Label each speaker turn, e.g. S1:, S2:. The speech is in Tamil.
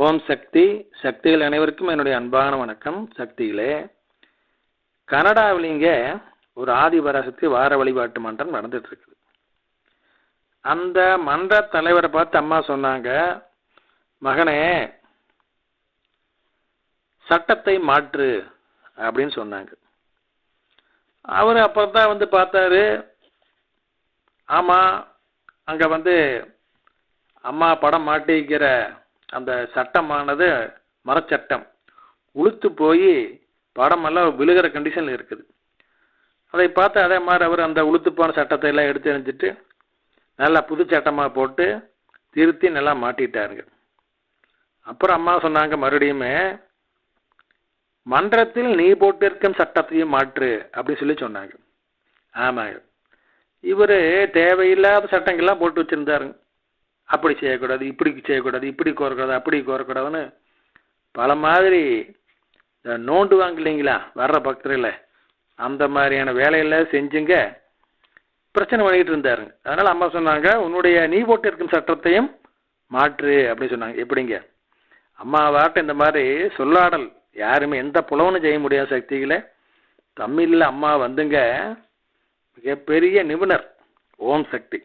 S1: ஓம் சக்தி. சக்திகள் அனைவருக்கும் என்னுடைய அன்பான வணக்கம். சக்திகளே, கனடாவிலிங்க ஒரு ஆதிபராசக்தி வார வழிபாட்டு மன்றம் நடந்துட்டு இருக்குது. அந்த மன்ற தலைவரை பார்த்து அம்மா சொன்னாங்க, மகனே சட்டத்தை மாற்று அப்படின்னு சொன்னாங்க. அவர் அப்புறம் தான் பார்த்தாரு. ஆமாம், அங்கே அம்மா படம் மாட்டிக்கிற அந்த சட்டமானது மரச்சட்டம் உளுத்து போய் படமெல்லாம் விழுகிற கண்டிஷனில் இருக்குது. அதை பார்த்து அதே மாதிரி அவர் அந்த உளுத்து போன சட்டத்தை எல்லாம் எடுத்து எறிஞ்சிட்டு நல்லா புது சட்டமாக போட்டு திருத்தி நல்லா மாட்டிட்டாருங்க. அப்புறம் அம்மா சொன்னாங்க, மறுபடியுமே மன்றத்தில் நீ போட்டிருக்கும் சட்டத்தையும் மாற்று அப்படின்னு சொல்லி சொன்னாங்க. ஆமாங்க, இவர் தேவையில்லாத சட்டங்கள்லாம் போட்டு வச்சுருந்தாருங்க. அப்படி செய்யக்கூடாது, இப்படி செய்யக்கூடாது, இப்படி கோரக்கூடாது, அப்படி கோரக்கூடாதுன்னு பல மாதிரி நோண்டுவாங்க இல்லைங்களா வர்ற பக்தர்கள், அந்த மாதிரியான வேலையெல்லாம் செஞ்சுங்க பிரச்சனை பண்ணிக்கிட்டு இருந்தாருங்க. அதனால் அம்மா சொன்னாங்க, உன்னுடைய நீ போட்டு இருக்கும் சட்டத்தையும் மாற்று அப்படின்னு சொன்னாங்க. எப்படிங்க, அம்மாவாட்ட இந்த மாதிரி சொல்லாடல் யாருமே எந்த புலவனும் செய்ய முடியாத சக்திகளை தமிழில் அம்மா மிகப்பெரிய நிபுணர். ஓம் சக்தி.